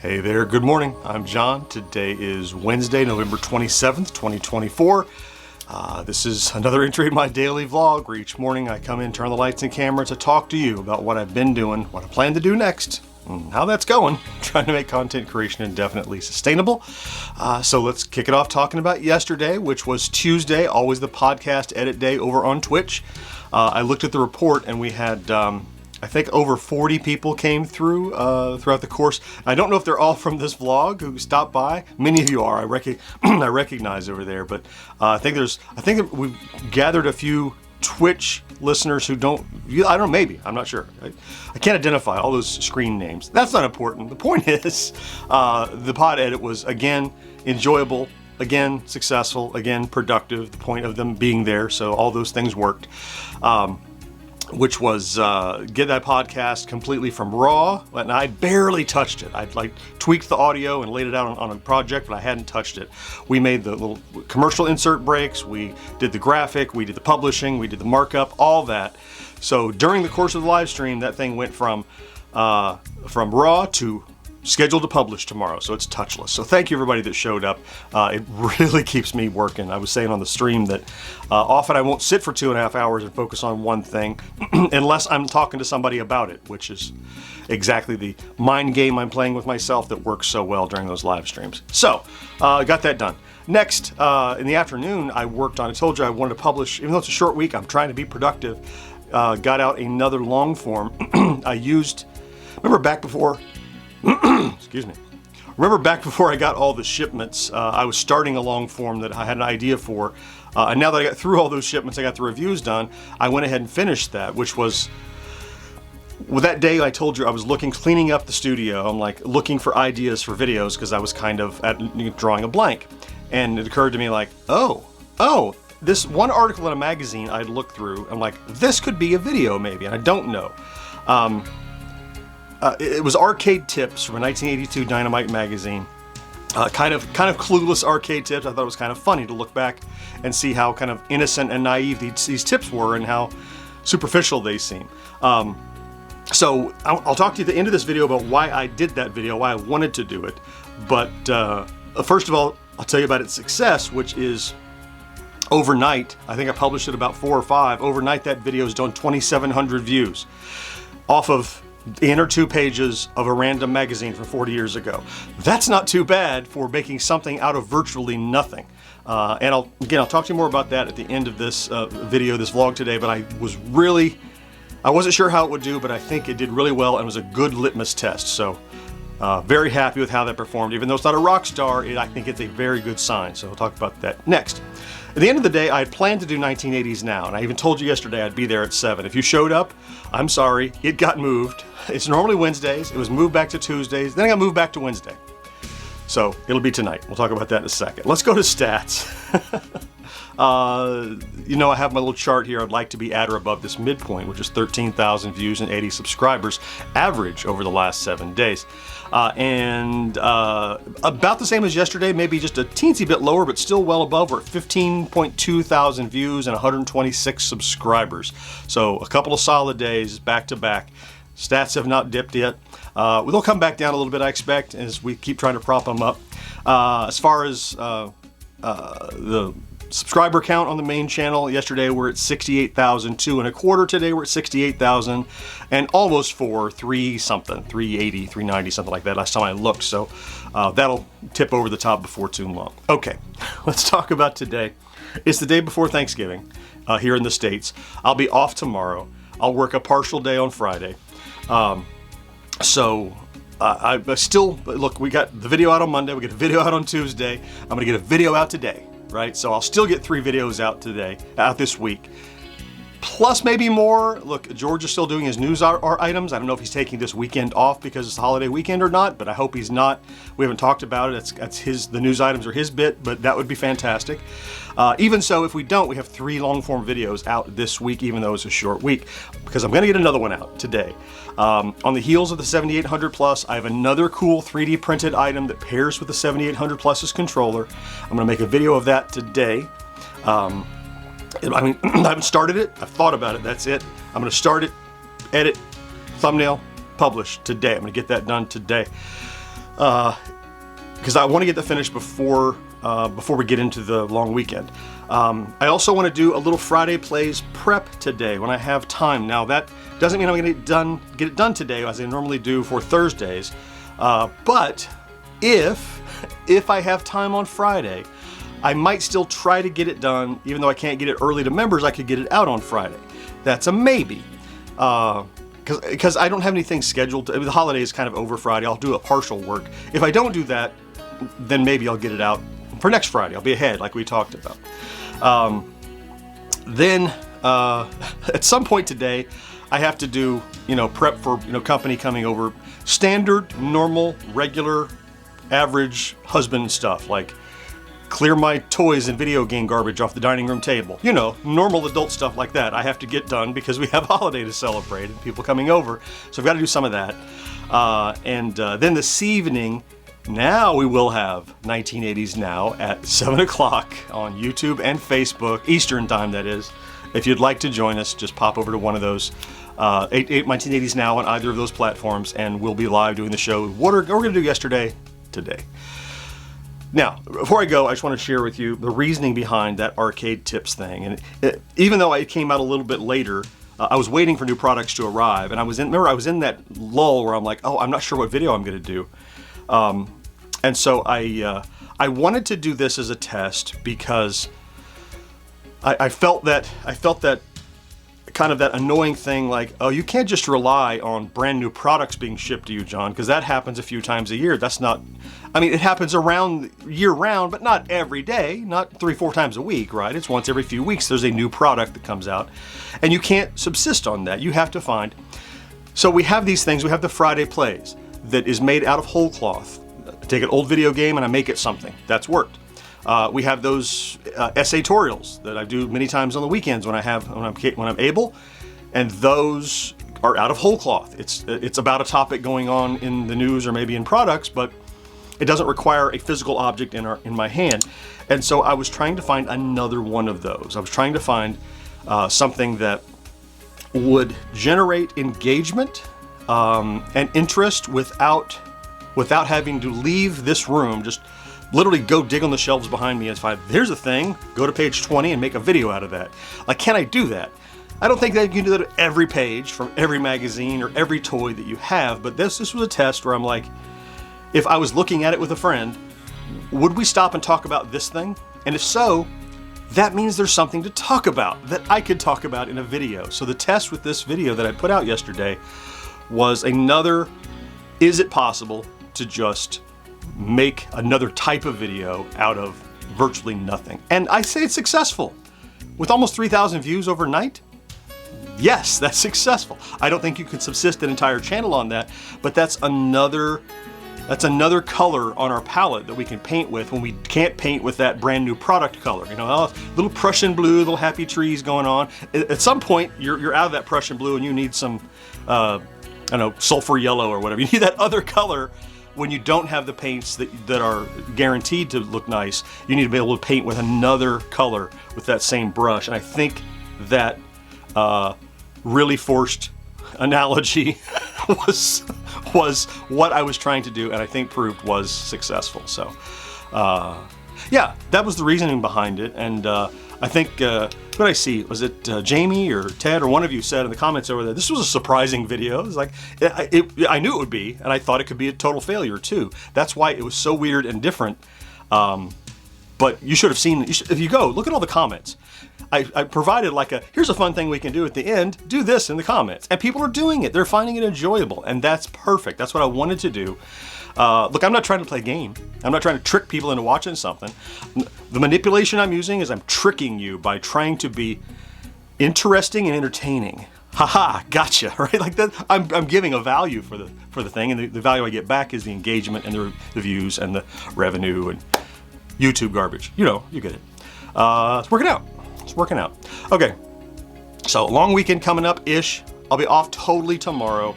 Hey there, good morning. I'm John. Today is Wednesday, November 27th, 2024. This is another entry in my daily vlog where each morning I come in, turn the lights and camera to talk to you about what I've been doing, what I plan to do next, and how that's going. Trying to make content creation indefinitely sustainable. So let's kick it off talking about yesterday, which was Tuesday, always the podcast edit day over on Twitch. I looked at the report and we had I think over 40 people came through throughout the course. I don't know if they're all from this vlog who stopped by. Many of you are. I recognize over there, but I think we've gathered a few Twitch listeners who don't. I don't know. Maybe I'm not sure. I can't identify all those screen names. That's not important. The point is, the pod edit was again enjoyable, again successful, again productive. The point of them being there, so all those things worked. Which was get that podcast completely from raw, and I barely touched it. I'd tweaked the audio and laid it out on a project, but I hadn't touched it. We made the little commercial insert breaks, we did the graphic, we did the publishing, we did the markup, all that. So during the course of the live stream, that thing went from raw to scheduled to publish tomorrow, so it's touchless. So thank you everybody that showed up. It really keeps me working. I was saying on the stream that often I won't sit for 2.5 hours and focus on one thing unless I'm talking to somebody about it, which is exactly the mind game I'm playing with myself that works so well during those live streams. So got that done. Next, in the afternoon, I worked on, I told you I wanted to publish, even though it's a short week, I'm trying to be productive. Got out another long form. I used, remember back before, excuse me. Remember back before I got all the shipments, I was starting a long form that I had an idea for. And now that I got through all those shipments, I got the reviews done, I went ahead and finished that, which was, well, that day I told you I was cleaning up the studio. I'm like looking for ideas for videos because I was kind of drawing a blank. And it occurred to me like, oh, this one article in a magazine I'd looked through. I'm like, this could be a video maybe, and I don't know. It was arcade tips from a 1982 Dynamite magazine. Kind of clueless arcade tips. I thought it was kind of funny to look back and see how kind of innocent and naive these tips were and how superficial they seem. So I'll talk to you at the end of this video about why I did that video, why I wanted to do it. But first of all, I'll tell you about its success, which is overnight. I think I published it about 4 or 5. Overnight, that video has done 2,700 views off of in or 2 pages of a random magazine from 40 years ago. That's not too bad for making something out of virtually nothing. And I'll talk to you more about that at the end of this video, this vlog today, but I wasn't sure how it would do, but I think it did really well and was a good litmus test. So very happy with how that performed. Even though it's not a rock star, I think it's a very good sign. So we'll talk about that next. At the end of the day, I had planned to do 1980s Now, and I even told you yesterday I'd be there at 7. If you showed up, I'm sorry, it got moved. It's normally Wednesdays, it was moved back to Tuesdays, then I got moved back to Wednesday. So it'll be tonight. We'll talk about that in a second. Let's go to stats. I have my little chart here. I'd like to be at or above this midpoint, which is 13,000 views and 80 subscribers average over the last 7 days. And about the same as yesterday, maybe just a teensy bit lower, but still well above. We're at 15.2 thousand views and 126 subscribers. So a couple of solid days back to back. Stats have not dipped yet. They'll come back down a little bit, I expect, as we keep trying to prop them up. As far as the subscriber count on the main channel, yesterday we're at 68,002 and a quarter. Today we're at 68,000 and almost 380, 390, something like that last time I looked. So that'll tip over the top before too long. Okay, let's talk about today. It's the day before Thanksgiving here in the States. I'll be off tomorrow. I'll work a partial day on Friday. I still, look, we got the video out on Monday, we get a video out on Tuesday, I'm gonna get a video out today, right? So I'll still get 3 videos out this week. Plus maybe more. Look, George is still doing his news items. I don't know if he's taking this weekend off because it's the holiday weekend or not, but I hope he's not. We haven't talked about it. The news items are his bit, but that would be fantastic. Even so, if we don't, we have 3 long form videos out this week, even though it's a short week, because I'm gonna get another one out today. On the heels of the 7800 Plus, I have another cool 3D printed item that pairs with the 7800 Plus's controller. I'm gonna make a video of that today. I mean, I haven't started it. I've thought about it. That's it. I'm going to start it, edit, thumbnail, publish today. I'm going to get that done today. because I want to get the finish before we get into the long weekend. I also want to do a little Friday Plays prep today when I have time. Now that doesn't mean I'm going to get it done today as I normally do for Thursdays, but if I have time on Friday, I might still try to get it done. Even though I can't get it early to members, I could get it out on Friday. That's a maybe. Because I don't have anything scheduled. The holiday is kind of over Friday. I'll do a partial work. If I don't do that, then maybe I'll get it out for next Friday. I'll be ahead like we talked about. Then at some point today, I have to do, prep for, company coming over. Standard, normal, regular, average husband stuff, like clear my toys and video game garbage off the dining room table. Normal adult stuff like that I have to get done because we have a holiday to celebrate and people coming over. So I've got to do some of that. And then this evening, now we will have 1980s Now at 7 o'clock on YouTube and Facebook, Eastern time that is. If you'd like to join us, just pop over to one of those 1980s Now on either of those platforms, and we'll be live doing the show. What we're going to do yesterday, today. Now, before I go, I just want to share with you the reasoning behind that arcade tips thing. And even though it came out a little bit later, I was waiting for new products to arrive, and I was in that lull where I'm like, oh, I'm not sure what video I'm going to do. And so I wanted to do this as a test because I felt that kind of that annoying thing like, oh, you can't just rely on brand new products being shipped to you, John, because that happens a few times a year. That's not, it happens around year round, but not every day, not 3-4 times a week, right? It's once every few weeks there's a new product that comes out, and you can't subsist on that. You have to find. So we have these things. We have the Friday Plays that is made out of whole cloth. I take an old video game and I make it something. That's worked. We have those essay-torials that I do many times on the weekends when I'm able, and those are out of whole cloth. It's about a topic going on in the news or maybe in products, but it doesn't require a physical object in my hand. And so I was trying to find another one of those. I was trying to find something that would generate engagement and interest without having to leave this room. Just literally go dig on the shelves behind me and find, here's a thing, go to page 20 and make a video out of that. Like, can I do that? I don't think that you can do that at every page from every magazine or every toy that you have, but this was a test where I'm like, if I was looking at it with a friend, would we stop and talk about this thing? And if so, that means there's something to talk about that I could talk about in a video. So the test with this video that I put out yesterday was another, is it possible to just make another type of video out of virtually nothing? And I say it's successful. With almost 3,000 views overnight, yes, that's successful. I don't think you could subsist an entire channel on that, but that's another color on our palette that we can paint with when we can't paint with that brand new product color. Little Prussian blue, little happy trees going on. At some point, you're out of that Prussian blue and you need some, sulfur yellow or whatever. You need that other color. When you don't have the paints that are guaranteed to look nice, you need to be able to paint with another color with that same brush. And I think that really forced analogy was what I was trying to do, and I think proved was successful. So yeah, that was the reasoning behind it. And I think, what did I see? Was it Jamie or Ted or one of you said in the comments over there, this was a surprising video. It was like, I knew it would be, and I thought it could be a total failure too. That's why it was so weird and different. But you should have seen, if you go, look at all the comments. I provided here's a fun thing we can do at the end, do this in the comments. And people are doing it. They're finding it enjoyable, and that's perfect. That's what I wanted to do. Look, I'm not trying to play a game. I'm not trying to trick people into watching something. The manipulation I'm using is I'm tricking you by trying to be interesting and entertaining. Haha, gotcha, right? Like that, I'm giving a value for the thing, and the value I get back is the engagement and the views and the revenue and YouTube garbage. You get it. It's working out. It's working out. Okay, so long weekend coming up-ish. I'll be off totally tomorrow.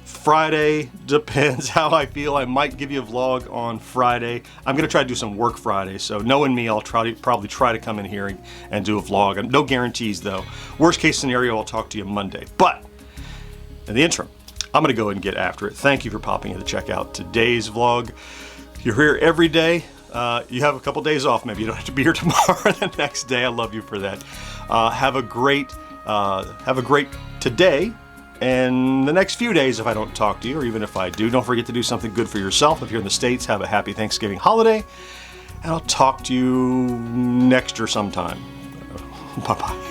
Friday, depends how I feel. I might give you a vlog on Friday. I'm gonna try to do some work Friday, so knowing me, I'll probably try to come in here and do a vlog. No guarantees though. Worst case scenario, I'll talk to you Monday. But in the interim, I'm gonna go ahead and get after it. Thank you for popping in to check out today's vlog. You're here every day. You have a couple days off. Maybe you don't have to be here tomorrow or the next day. I love you for that. Have a great today and the next few days if I don't talk to you, or even if I do. Don't forget to do something good for yourself. If you're in the States, have a happy Thanksgiving holiday. And I'll talk to you next or sometime. Bye-bye.